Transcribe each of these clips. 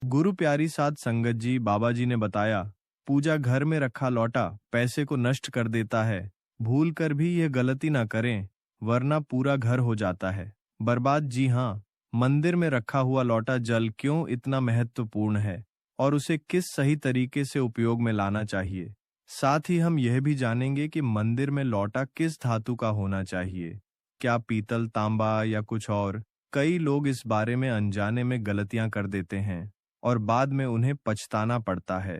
गुरु प्यारी साध संगत जी बाबा जी ने बताया, पूजा घर में रखा लौटा पैसे को नष्ट कर देता है। भूल कर भी यह गलती ना करें, वरना पूरा घर हो जाता है बर्बाद। जी हाँ, मंदिर में रखा हुआ लौटा जल क्यों इतना महत्वपूर्ण है और उसे किस सही तरीके से उपयोग में लाना चाहिए। साथ ही हम यह भी जानेंगे कि मंदिर में लौटा किस धातु का होना चाहिए, क्या पीतल, तांबा या कुछ और। कई लोग इस बारे में अनजाने में गलतियां कर देते हैं और बाद में उन्हें पछताना पड़ता है।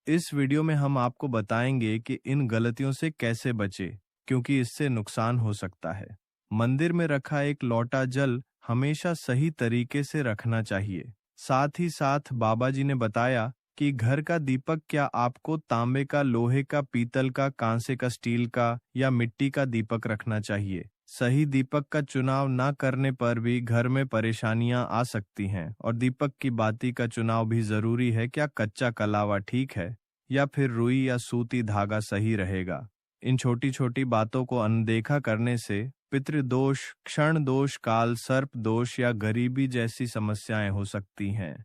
इस वीडियो में हम आपको बताएंगे कि इन गलतियों से कैसे बचें, क्योंकि इससे नुकसान हो सकता है। मंदिर में रखा एक लौटा जल हमेशा सही तरीके से रखना चाहिए। साथ ही साथ बाबा जी ने बताया कि घर का दीपक क्या आपको तांबे का, लोहे का, पीतल का, कांसे का, स्टील का या मिट्टी का दीपक रखना चाहिए। सही दीपक का चुनाव ना करने पर भी घर में परेशानियां आ सकती हैं और दीपक की बाती का चुनाव भी जरूरी है। क्या कच्चा कलावा ठीक है या फिर रुई या सूती धागा सही रहेगा। इन छोटी छोटी बातों को अनदेखा करने से पितृदोष, क्षण दोष, काल सर्प दोष या गरीबी जैसी समस्याएं हो सकती हैं।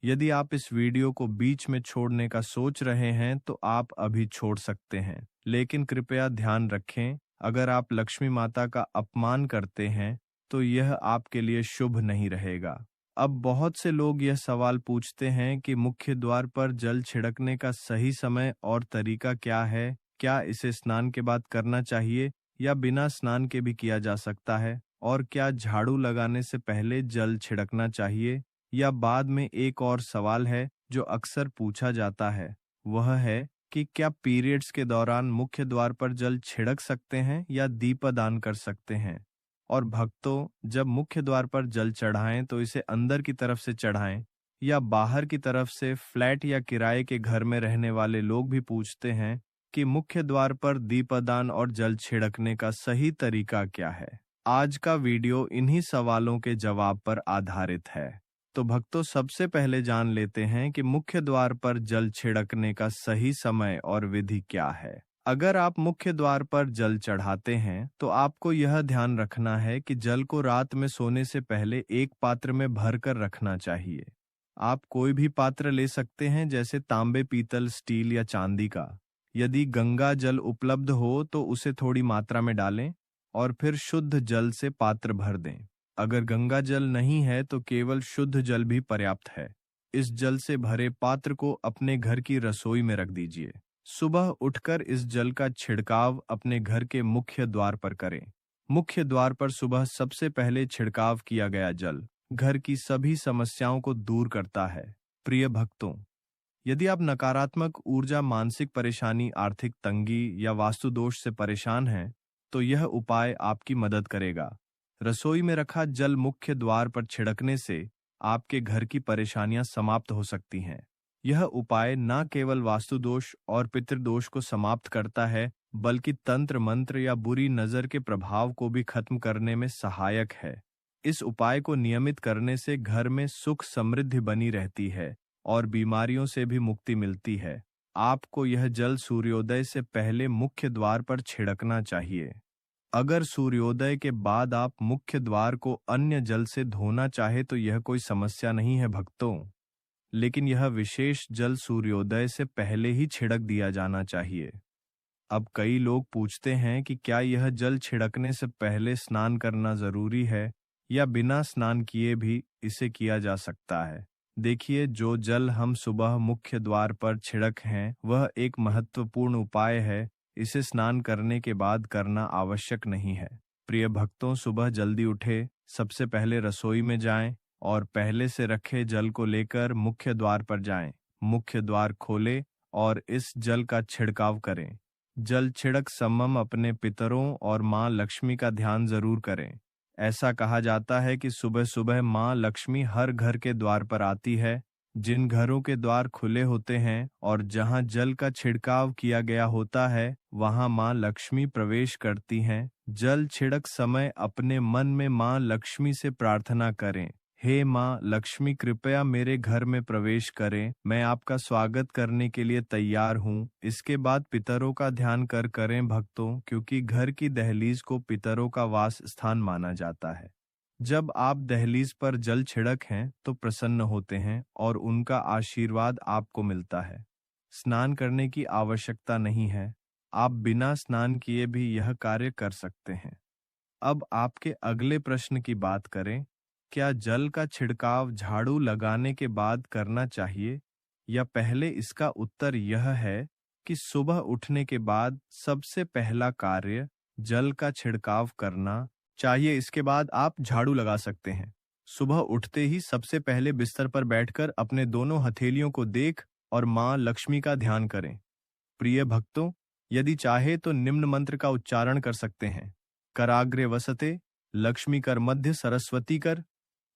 यदि आप इस वीडियो को बीच में छोड़ने का सोच रहे हैं तो आप अभी छोड़ सकते हैं, लेकिन कृपया ध्यान रखें, अगर आप लक्ष्मी माता का अपमान करते हैं तो यह आपके लिए शुभ नहीं रहेगा। अब बहुत से लोग यह सवाल पूछते हैं कि मुख्य द्वार पर जल छिड़कने का सही समय और तरीका क्या है। क्या इसे स्नान के बाद करना चाहिए या बिना स्नान के भी किया जा सकता है, और क्या झाड़ू लगाने से पहले जल छिड़कना चाहिए या बाद में। एक और सवाल है जो अक्सर पूछा जाता है, वह है कि क्या पीरियड्स के दौरान मुख्य द्वार पर जल छिड़क सकते हैं या दीपदान कर सकते हैं। और भक्तों, जब मुख्य द्वार पर जल चढ़ाएं तो इसे अंदर की तरफ से चढ़ाएं या बाहर की तरफ से। फ्लैट या किराए के घर में रहने वाले लोग भी पूछते हैं कि मुख्य द्वार पर दीपदान और जल छिड़कने का सही तरीका क्या है। आज का वीडियो इन्हीं सवालों के जवाब पर आधारित है। तो भक्तों, सबसे पहले जान लेते हैं कि मुख्य द्वार पर जल छिड़कने का सही समय और विधि क्या है। अगर आप मुख्य द्वार पर जल चढ़ाते हैं तो आपको यह ध्यान रखना है कि जल को रात में सोने से पहले एक पात्र में भरकर रखना चाहिए। आप कोई भी पात्र ले सकते हैं, जैसे तांबे, पीतल, स्टील या चांदी का। यदि गंगा जल उपलब्ध हो तो उसे थोड़ी मात्रा में डालें और फिर शुद्ध जल से पात्र भर दें। अगर गंगा जल नहीं है तो केवल शुद्ध जल भी पर्याप्त है। इस जल से भरे पात्र को अपने घर की रसोई में रख दीजिए। सुबह उठकर इस जल का छिड़काव अपने घर के मुख्य द्वार पर करें। मुख्य द्वार पर सुबह सबसे पहले छिड़काव किया गया जल घर की सभी समस्याओं को दूर करता है। प्रिय भक्तों, यदि आप नकारात्मक ऊर्जा, मानसिक परेशानी, आर्थिक तंगी या वास्तु दोष से परेशान हैं, तो यह उपाय आपकी मदद करेगा। रसोई में रखा जल मुख्य द्वार पर छिड़कने से आपके घर की परेशानियां समाप्त हो सकती हैं। यह उपाय न केवल वास्तु दोष और पितृदोष को समाप्त करता है, बल्कि तंत्र मंत्र या बुरी नजर के प्रभाव को भी खत्म करने में सहायक है। इस उपाय को नियमित करने से घर में सुख समृद्धि बनी रहती है और बीमारियों से भी मुक्ति मिलती है। आपको यह जल सूर्योदय से पहले मुख्य द्वार पर छिड़कना चाहिए। अगर सूर्योदय के बाद आप मुख्य द्वार को अन्य जल से धोना चाहे तो यह कोई समस्या नहीं है भक्तों, लेकिन यह विशेष जल सूर्योदय से पहले ही छिड़क दिया जाना चाहिए। अब कई लोग पूछते हैं कि क्या यह जल छिड़कने से पहले स्नान करना जरूरी है या बिना स्नान किए भी इसे किया जा सकता है। देखिए, जो जल हम सुबह मुख्य द्वार पर छिड़क हैं वह एक महत्वपूर्ण उपाय है। इसे स्नान करने के बाद करना आवश्यक नहीं है। प्रिय भक्तों, सुबह जल्दी उठे, सबसे पहले रसोई में जाएं और पहले से रखे जल को लेकर मुख्य द्वार पर जाएं। मुख्य द्वार खोलें और इस जल का छिड़काव करें। जल छिड़क समम अपने पितरों और माँ लक्ष्मी का ध्यान जरूर करें। ऐसा कहा जाता है कि सुबह सुबह माँ लक्ष्मी हर घर के द्वार पर आती है। जिन घरों के द्वार खुले होते हैं और जहाँ जल का छिड़काव किया गया होता है, वहाँ माँ लक्ष्मी प्रवेश करती हैं। जल छिड़क समय अपने मन में माँ लक्ष्मी से प्रार्थना करें, हे माँ लक्ष्मी, कृपया मेरे घर में प्रवेश करें, मैं आपका स्वागत करने के लिए तैयार हूँ। इसके बाद पितरों का ध्यान करें भक्तों, क्योंकि घर की दहलीज को पितरों का वास स्थान माना जाता है। जब आप दहलीज पर जल छिड़क हैं तो प्रसन्न होते हैं और उनका आशीर्वाद आपको मिलता है। स्नान करने की आवश्यकता नहीं है, आप बिना स्नान किए भी यह कार्य कर सकते हैं। अब आपके अगले प्रश्न की बात करें, क्या जल का छिड़काव झाड़ू लगाने के बाद करना चाहिए या पहले? इसका उत्तर यह है कि सुबह उठने के बाद सबसे पहला कार्य जल का छिड़काव करना चाहिए। इसके बाद आप झाड़ू लगा सकते हैं। सुबह उठते ही सबसे पहले बिस्तर पर बैठकर अपने दोनों हथेलियों को देख और माँ लक्ष्मी का ध्यान करें। प्रिय भक्तों, यदि चाहे तो निम्न मंत्र का उच्चारण कर सकते हैं। कराग्रे वसते, लक्ष्मी कर मध्य सरस्वती कर,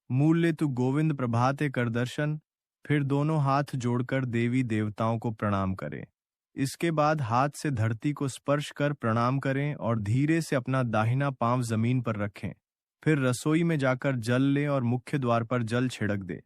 मूल्य तु गोविंद प्रभाते कर दर्शन। फिर दोनों हाथ जोड़कर देवी देवताओं को प्रणाम करें। इसके बाद हाथ से धरती को स्पर्श कर प्रणाम करें और धीरे से अपना दाहिना पांव जमीन पर रखें। फिर रसोई में जाकर जल लें और मुख्य द्वार पर जल छिड़क दें।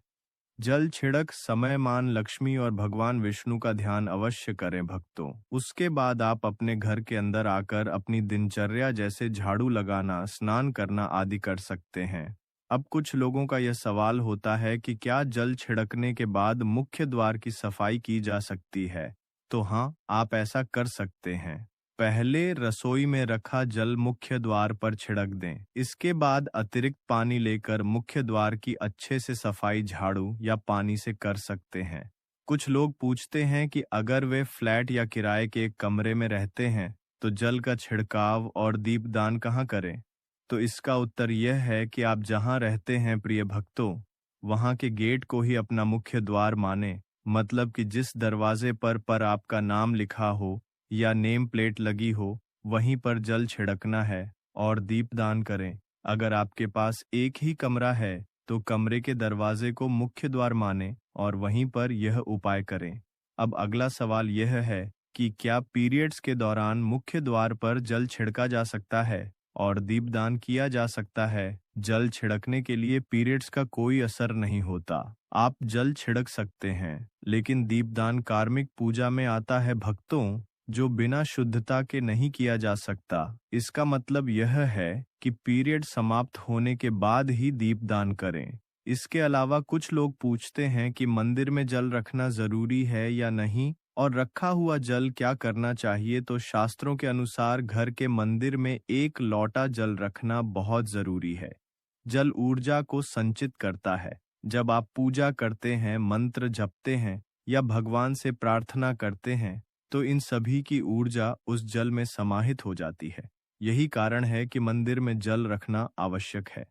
जल छिड़क समय मान लक्ष्मी और भगवान विष्णु का ध्यान अवश्य करें भक्तों। उसके बाद आप अपने घर के अंदर आकर अपनी दिनचर्या जैसे झाड़ू लगाना, स्नान करना आदि कर सकते हैं। अब कुछ लोगों का यह सवाल होता है कि क्या जल छिड़कने के बाद मुख्य द्वार की सफाई की जा सकती है? तो हाँ, आप ऐसा कर सकते हैं। पहले रसोई में रखा जल मुख्य द्वार पर छिड़क दें। इसके बाद अतिरिक्त पानी लेकर मुख्य द्वार की अच्छे से सफाई झाड़ू या पानी से कर सकते हैं। कुछ लोग पूछते हैं कि अगर वे फ्लैट या किराए के एक कमरे में रहते हैं तो जल का छिड़काव और दीपदान कहाँ करें? तो इसका उत्तर यह है कि आप जहाँ रहते हैं प्रिय भक्तों, वहाँ के गेट को ही अपना मुख्य द्वार माने। मतलब कि जिस दरवाजे पर आपका नाम लिखा हो या नेम प्लेट लगी हो, वहीं पर जल छिड़कना है और दीपदान करें। अगर आपके पास एक ही कमरा है तो कमरे के दरवाजे को मुख्य द्वार माने और वहीं पर यह उपाय करें। अब अगला सवाल यह है कि क्या पीरियड्स के दौरान मुख्य द्वार पर जल छिड़का जा सकता है और दीपदान किया जा सकता है? जल छिड़कने के लिए पीरियड्स का कोई असर नहीं होता। आप जल छिड़क सकते हैं, लेकिन दीपदान कार्मिक पूजा में आता है भक्तों, जो बिना शुद्धता के नहीं किया जा सकता। इसका मतलब यह है कि पीरियड समाप्त होने के बाद ही दीपदान करें। इसके अलावा कुछ लोग पूछते हैं कि मंदिर में जल रखना जरूरी है या नहीं और रखा हुआ जल क्या करना चाहिए। तो शास्त्रों के अनुसार घर के मंदिर में एक लोटा जल रखना बहुत जरूरी है। जल ऊर्जा को संचित करता है। जब आप पूजा करते हैं, मंत्र जपते हैं या भगवान से प्रार्थना करते हैं तो इन सभी की ऊर्जा उस जल में समाहित हो जाती है। यही कारण है कि मंदिर में जल रखना आवश्यक है।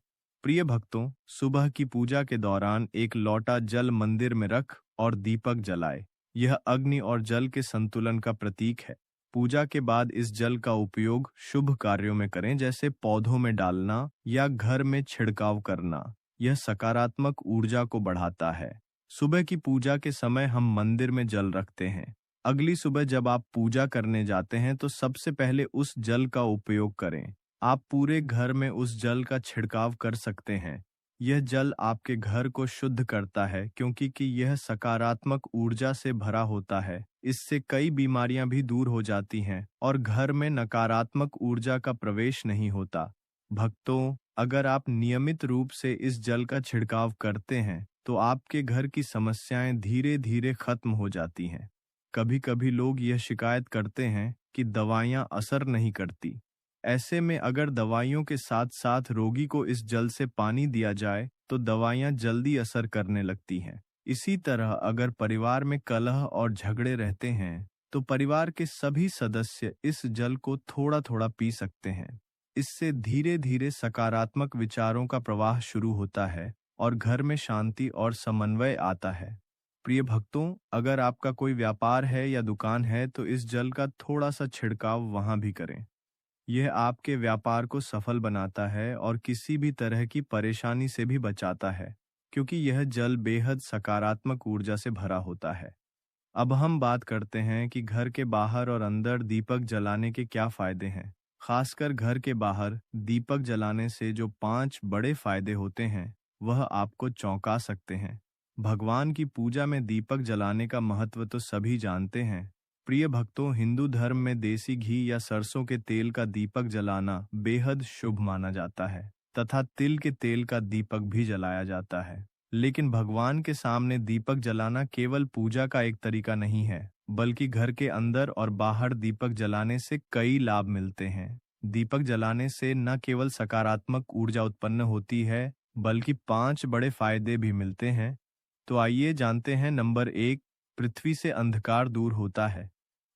प्रिय भक्तों, सुबह की पूजा के दौरान एक लोटा जल मंदिर में रख और दीपक जलाए। यह अग्नि और जल के संतुलन का प्रतीक है। पूजा के बाद इस जल का उपयोग शुभ कार्यों में करें, जैसे पौधों में डालना या घर में छिड़काव करना। यह सकारात्मक ऊर्जा को बढ़ाता है। सुबह की पूजा के समय हम मंदिर में जल रखते हैं। अगली सुबह जब आप पूजा करने जाते हैं तो सबसे पहले उस जल का उपयोग करें। आप पूरे घर में उस जल का छिड़काव कर सकते हैं। यह जल आपके घर को शुद्ध करता है, क्योंकि यह सकारात्मक ऊर्जा से भरा होता है। इससे कई बीमारियां भी दूर हो जाती हैं और घर में नकारात्मक ऊर्जा का प्रवेश नहीं होता। भक्तों, अगर आप नियमित रूप से इस जल का छिड़काव करते हैं तो आपके घर की समस्याएं धीरे धीरे खत्म हो जाती हैं। कभी कभी लोग यह शिकायत करते हैं कि दवाइयां असर नहीं करती। ऐसे में अगर दवाइयों के साथ साथ रोगी को इस जल से पानी दिया जाए तो दवाइयां जल्दी असर करने लगती हैं। इसी तरह अगर परिवार में कलह और झगड़े रहते हैं तो परिवार के सभी सदस्य इस जल को थोड़ा थोड़ा पी सकते हैं। इससे धीरे धीरे सकारात्मक विचारों का प्रवाह शुरू होता है और घर में शांति और समन्वय आता है। प्रिय भक्तों, अगर आपका कोई व्यापार है या दुकान है तो इस जल का थोड़ा सा छिड़काव वहां भी करें। यह आपके व्यापार को सफल बनाता है और किसी भी तरह की परेशानी से भी बचाता है, क्योंकि यह जल बेहद सकारात्मक ऊर्जा से भरा होता है। अब हम बात करते हैं कि घर के बाहर और अंदर दीपक जलाने के क्या फायदे हैं। खासकर घर के बाहर दीपक जलाने से जो 5 बड़े फायदे होते हैं, वह आपको चौंका सकते हैं। भगवान की पूजा में दीपक जलाने का महत्व तो सभी जानते हैं। प्रिय भक्तों, हिंदू धर्म में देसी घी या सरसों के तेल का दीपक जलाना बेहद शुभ माना जाता है। तथा तिल के तेल का दीपक भी जलाया जाता है। लेकिन भगवान के सामने दीपक जलाना केवल पूजा का एक तरीका नहीं है, बल्कि घर के अंदर और बाहर दीपक जलाने से कई लाभ मिलते हैं। दीपक जलाने से न केवल सकारात्मक ऊर्जा उत्पन्न होती है, बल्कि 5 बड़े फायदे भी मिलते हैं। तो आइए जानते हैं। नंबर 1, पृथ्वी से अंधकार दूर होता है।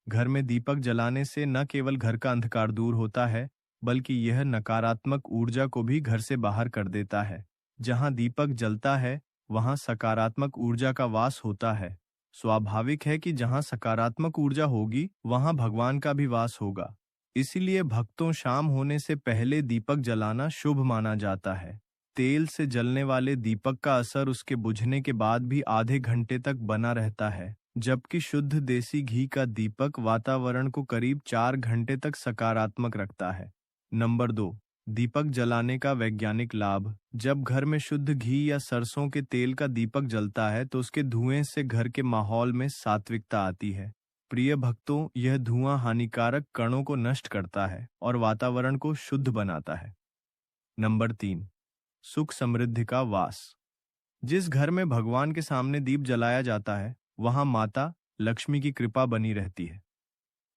घर में दीपक जलाने से न केवल घर का अंधकार दूर होता है, बल्कि यह नकारात्मक ऊर्जा को भी घर से बाहर कर देता है। जहां दीपक जलता है, वहां सकारात्मक ऊर्जा का वास होता है। स्वाभाविक है कि जहां सकारात्मक ऊर्जा होगी, वहां भगवान का भी वास होगा। इसीलिए भक्तों शाम होने से पहले दीपक जलाना शुभ माना जाता है। तेल से जलने वाले दीपक का असर उसके बुझने के बाद भी आधे घंटे तक बना रहता है, जबकि शुद्ध देसी घी का दीपक वातावरण को करीब 4 घंटे तक सकारात्मक रखता है। नंबर 2, दीपक जलाने का वैज्ञानिक लाभ। जब घर में शुद्ध घी या सरसों के तेल का दीपक जलता है तो उसके धुएं से घर के माहौल में सात्विकता आती है। प्रिय भक्तों, यह धुआं हानिकारक कणों को नष्ट करता है और वातावरण को शुद्ध बनाता है। नंबर 3, सुख समृद्धि का वास। जिस घर में भगवान के सामने दीप जलाया जाता है, वहां माता लक्ष्मी की कृपा बनी रहती है।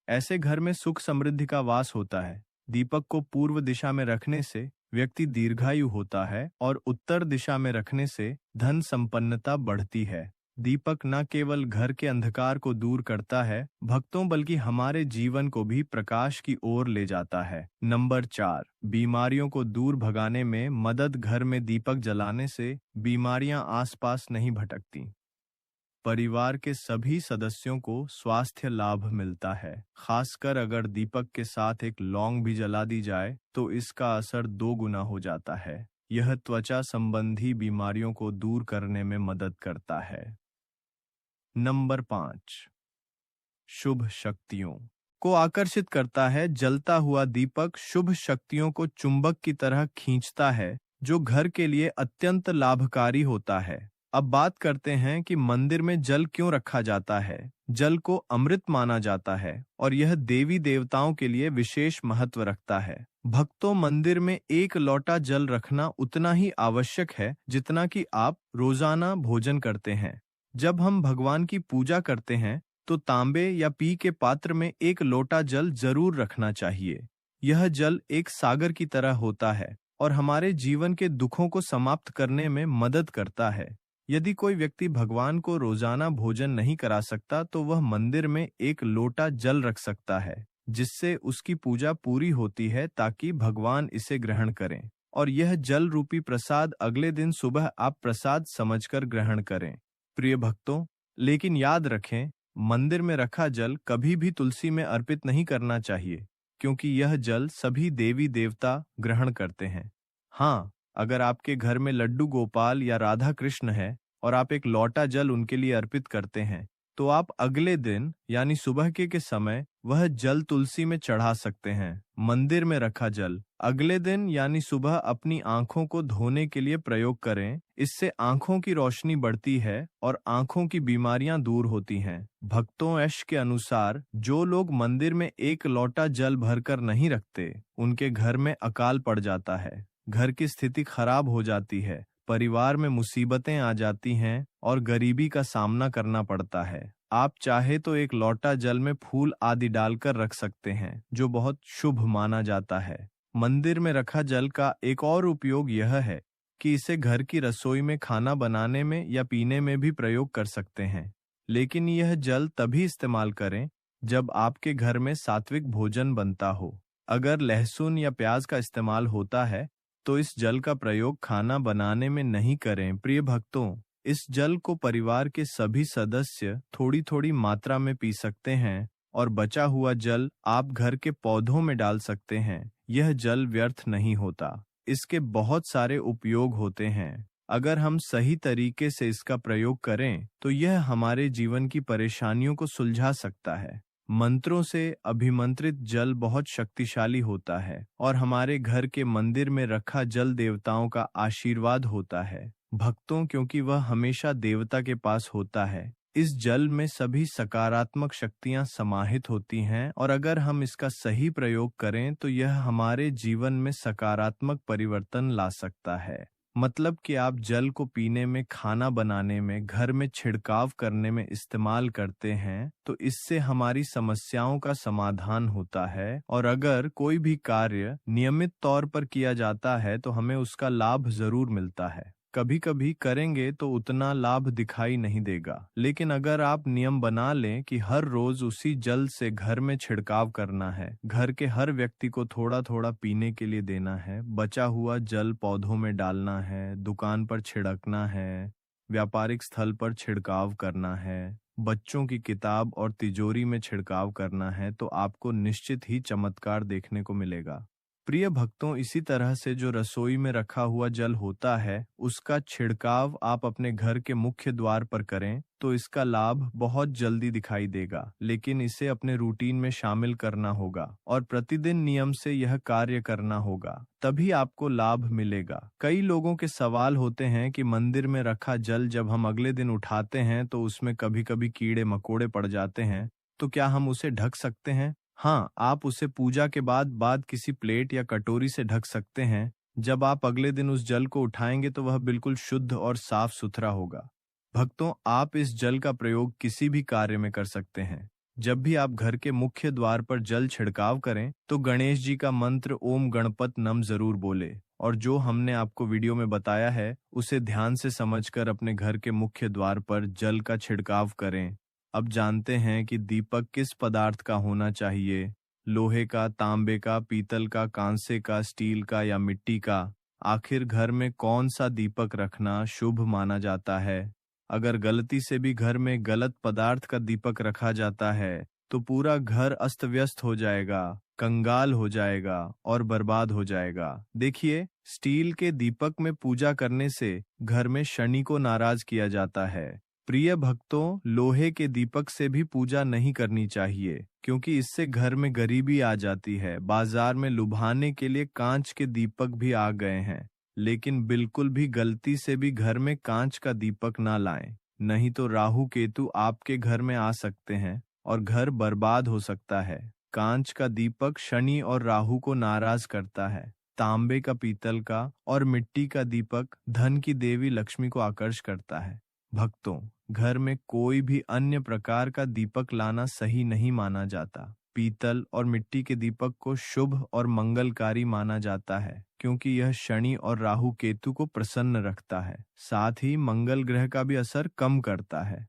ऐसे घर में सुख समृद्धि का वास होता है। दीपक को पूर्व दिशा में रखने से व्यक्ति दीर्घायु होता है और उत्तर दिशा में रखने से धन संपन्नता बढ़ती है। दीपक न केवल घर के अंधकार को दूर करता है भक्तों, बल्कि हमारे जीवन को भी प्रकाश की ओर ले जाता है। नंबर 4, बीमारियों को दूर भगाने में मदद। घर में दीपक जलाने से बीमारियां आसपास नहीं भटकती। परिवार के सभी सदस्यों को स्वास्थ्य लाभ मिलता है। खासकर अगर दीपक के साथ एक लौंग भी जला दी जाए तो इसका असर 2 गुना हो जाता है। यह त्वचा संबंधी बीमारियों को दूर करने में मदद करता है। नंबर 5, शुभ शक्तियों को आकर्षित करता है। जलता हुआ दीपक शुभ शक्तियों को चुंबक की तरह खींचता है, जो घर के लिए अत्यंत लाभकारी होता है। अब बात करते हैं कि मंदिर में जल क्यों रखा जाता है। जल को अमृत माना जाता है और यह देवी देवताओं के लिए विशेष महत्व रखता है। भक्तों, मंदिर में 1 लोटा जल रखना उतना ही आवश्यक है जितना कि आप रोजाना भोजन करते हैं। जब हम भगवान की पूजा करते हैं तो तांबे या पी के पात्र में 1 लोटा जल जरूर रखना चाहिए। यह जल एक सागर की तरह होता है और हमारे जीवन के दुखों को समाप्त करने में मदद करता है। यदि कोई व्यक्ति भगवान को रोजाना भोजन नहीं करा सकता तो वह मंदिर में 1 लोटा जल रख सकता है, जिससे उसकी पूजा पूरी होती है, ताकि भगवान इसे ग्रहण करें। और यह जल रूपी प्रसाद अगले दिन सुबह आप प्रसाद समझकर ग्रहण करें। प्रिय भक्तों, लेकिन याद रखें, मंदिर में रखा जल कभी भी तुलसी में अर्पित नहीं करना चाहिए, क्योंकि यह जल सभी देवी देवता ग्रहण करते हैं। हाँ, अगर आपके घर में लड्डू गोपाल या राधा कृष्ण है और आप 1 लोटा जल उनके लिए अर्पित करते हैं, तो आप अगले दिन यानी सुबह के समय वह जल तुलसी में चढ़ा सकते हैं। मंदिर में रखा जल अगले दिन यानी सुबह अपनी आंखों को धोने के लिए प्रयोग करें। इससे आंखों की रोशनी बढ़ती है और आंखों की बीमारियां दूर होती हैं। भक्तों, यश के अनुसार जो लोग मंदिर में 1 लोटा जल भरकर नहीं रखते, उनके घर में अकाल पड़ जाता है, घर की स्थिति खराब हो जाती है, परिवार में मुसीबतें आ जाती हैं और गरीबी का सामना करना पड़ता है। आप चाहे तो 1 लोटा जल में फूल आदि डालकर रख सकते हैं, जो बहुत शुभ माना जाता है। मंदिर में रखा जल का एक और उपयोग यह है कि इसे घर की रसोई में खाना बनाने में या पीने में भी प्रयोग कर सकते हैं। लेकिन यह जल तभी इस्तेमाल करें जब आपके घर में सात्विक भोजन बनता हो। अगर लहसुन या प्याज का इस्तेमाल होता है तो इस जल का प्रयोग खाना बनाने में नहीं करें। प्रिय भक्तों, इस जल को परिवार के सभी सदस्य थोड़ी थोड़ी मात्रा में पी सकते हैं और बचा हुआ जल आप घर के पौधों में डाल सकते हैं। यह जल व्यर्थ नहीं होता, इसके बहुत सारे उपयोग होते हैं। अगर हम सही तरीके से इसका प्रयोग करें तो यह हमारे जीवन की परेशानियों को सुलझा सकता है। मंत्रों से अभिमंत्रित जल बहुत शक्तिशाली होता है और हमारे घर के मंदिर में रखा जल देवताओं का आशीर्वाद होता है। भक्तों, क्योंकि वह हमेशा देवता के पास होता है, इस जल में सभी सकारात्मक शक्तियां समाहित होती हैं और अगर हम इसका सही प्रयोग करें तो यह हमारे जीवन में सकारात्मक परिवर्तन ला सकता है। मतलब कि आप जल को पीने में, खाना बनाने में, घर में छिड़काव करने में इस्तेमाल करते हैं तो इससे हमारी समस्याओं का समाधान होता है और अगर कोई भी कार्य नियमित तौर पर किया जाता है तो हमें उसका लाभ जरूर मिलता है। कभी कभी करेंगे तो उतना लाभ दिखाई नहीं देगा, लेकिन अगर आप नियम बना लें कि हर रोज उसी जल से घर में छिड़काव करना है, घर के हर व्यक्ति को थोड़ा थोड़ा पीने के लिए देना है, बचा हुआ जल पौधों में डालना है, दुकान पर छिड़कना है, व्यापारिक स्थल पर छिड़काव करना है, बच्चों की किताब और तिजोरी में छिड़काव करना है, तो आपको निश्चित ही चमत्कार देखने को मिलेगा। प्रिय भक्तों, इसी तरह से जो रसोई में रखा हुआ जल होता है उसका छिड़काव आप अपने घर के मुख्य द्वार पर करें तो इसका लाभ बहुत जल्दी दिखाई देगा, लेकिन इसे अपने रूटीन में शामिल करना होगा और प्रतिदिन नियम से यह कार्य करना होगा, तभी आपको लाभ मिलेगा। कई लोगों के सवाल होते हैं कि मंदिर में रखा जल जब हम अगले दिन उठाते हैं तो उसमें कभी कभी कीड़े मकोड़े पड़ जाते हैं, तो क्या हम उसे ढक सकते हैं? हाँ, आप उसे पूजा के बाद किसी प्लेट या कटोरी से ढक सकते हैं। जब आप अगले दिन उस जल को उठाएंगे तो वह बिल्कुल शुद्ध और साफ सुथरा होगा। भक्तों, आप इस जल का प्रयोग किसी भी कार्य में कर सकते हैं। जब भी आप घर के मुख्य द्वार पर जल छिड़काव करें तो गणेश जी का मंत्र ओम गणपत नम जरूर बोले और जो हमने आपको वीडियो में बताया है उसे ध्यान से समझकर अपने घर के मुख्य द्वार पर जल का छिड़काव करें। अब जानते हैं कि दीपक किस पदार्थ का होना चाहिए, लोहे का, तांबे का, पीतल का, कांसे का, स्टील का या मिट्टी का। आखिर घर में कौन सा दीपक रखना शुभ माना जाता है? अगर गलती से भी घर में गलत पदार्थ का दीपक रखा जाता है तो पूरा घर अस्त व्यस्त हो जाएगा, कंगाल हो जाएगा और बर्बाद हो जाएगा। देखिए, स्टील के दीपक में पूजा करने से घर में शनि को नाराज किया जाता है। प्रिय भक्तों, लोहे के दीपक से भी पूजा नहीं करनी चाहिए क्योंकि इससे घर में गरीबी आ जाती है। बाजार में लुभाने के लिए कांच के दीपक भी आ गए हैं, लेकिन बिल्कुल भी गलती से भी घर में कांच का दीपक ना लाएं, नहीं तो राहु केतु आपके घर में आ सकते हैं और घर बर्बाद हो सकता है। कांच का दीपक शनि और राहु को नाराज करता है। तांबे का, पीतल का और मिट्टी का दीपक धन की देवी लक्ष्मी को आकर्ष करता है। भक्तों, घर में कोई भी अन्य प्रकार का दीपक लाना सही नहीं माना जाता। पीतल और मिट्टी के दीपक को शुभ और मंगलकारी माना जाता है क्योंकि यह शनि और राहु केतु को प्रसन्न रखता है, साथ ही मंगल ग्रह का भी असर कम करता है।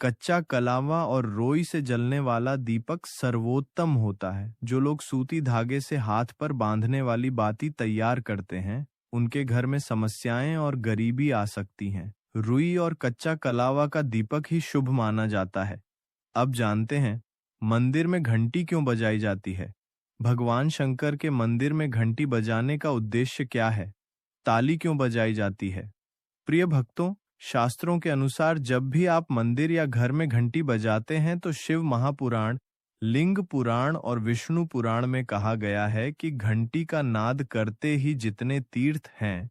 कच्चा कलावा और रोई से जलने वाला दीपक सर्वोत्तम होता है। जो लोग सूती धागे से हाथ पर बांधने वाली बाती तैयार करते हैं उनके घर में समस्याएं और गरीबी आ सकती हैं। रुई और कच्चा कलावा का दीपक ही शुभ माना जाता है। अब जानते हैं मंदिर में घंटी क्यों बजाई जाती है। भगवान शंकर के मंदिर में घंटी बजाने का उद्देश्य क्या है? ताली क्यों बजाई जाती है? प्रिय भक्तों, शास्त्रों के अनुसार जब भी आप मंदिर या घर में घंटी बजाते हैं तो शिव महापुराण, लिंग पुराण और विष्णु पुराण में कहा गया है कि घंटी का नाद करते ही जितने तीर्थ हैं,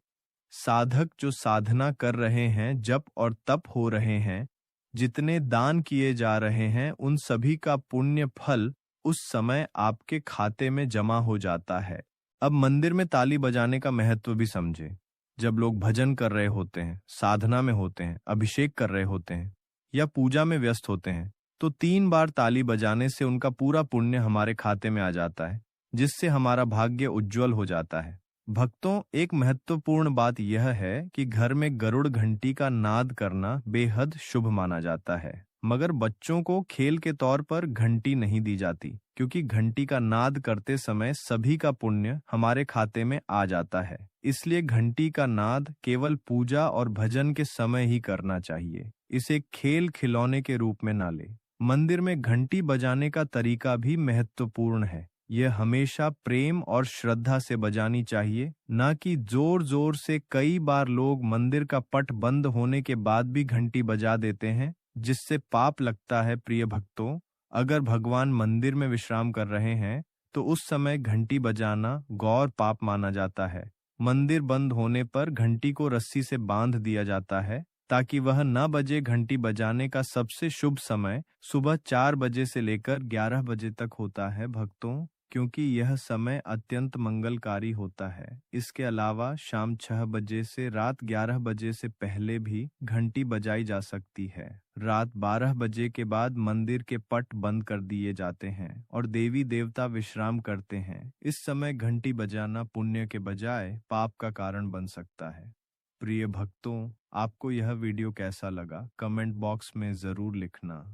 साधक जो साधना कर रहे हैं, जप और तप हो रहे हैं, जितने दान किए जा रहे हैं, उन सभी का पुण्य फल उस समय आपके खाते में जमा हो जाता है। अब मंदिर में ताली बजाने का महत्व भी समझे। जब लोग भजन कर रहे होते हैं, साधना में होते हैं, अभिषेक कर रहे होते हैं या पूजा में व्यस्त होते हैं तो 3 बार ताली बजाने से उनका पूरा पुण्य हमारे खाते में आ जाता है, जिससे हमारा भाग्य उज्जवल हो जाता है। भक्तों, एक महत्वपूर्ण बात यह है कि घर में गरुड़ घंटी का नाद करना बेहद शुभ माना जाता है, मगर बच्चों को खेल के तौर पर घंटी नहीं दी जाती क्योंकि घंटी का नाद करते समय सभी का पुण्य हमारे खाते में आ जाता है। इसलिए घंटी का नाद केवल पूजा और भजन के समय ही करना चाहिए। इसे खेल खिलौने के रूप में ना ले। मंदिर में घंटी बजाने का तरीका भी महत्वपूर्ण है। यह हमेशा प्रेम और श्रद्धा से बजानी चाहिए, न कि जोर जोर से। कई बार लोग मंदिर का पट बंद होने के बाद भी घंटी बजा देते हैं, जिससे पाप लगता है। प्रिय भक्तों, अगर भगवान मंदिर में विश्राम कर रहे हैं तो उस समय घंटी बजाना गौर पाप माना जाता है। मंदिर बंद होने पर घंटी को रस्सी से बांध दिया जाता है ताकि वह न बजे। घंटी बजाने का सबसे शुभ समय सुबह 4 बजे से लेकर 11 बजे तक होता है भक्तों, क्योंकि यह समय अत्यंत मंगलकारी होता है। इसके अलावा शाम 6 बजे से रात 11 बजे से पहले भी घंटी बजाई जा सकती है। रात 12 बजे के बाद मंदिर के पट बंद कर दिए जाते हैं और देवी देवता विश्राम करते हैं। इस समय घंटी बजाना पुण्य के बजाय पाप का कारण बन सकता है। प्रिय भक्तों, आपको यह वीडियो कैसा लगा कमेंट बॉक्स में ज़रूर लिखना।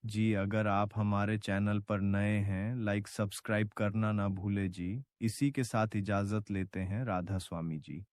जी, अगर आप हमारे चैनल पर नए हैं, लाइक सब्सक्राइब करना ना भूले जी। इसी के साथ इजाज़त लेते हैं, राधा स्वामी जी।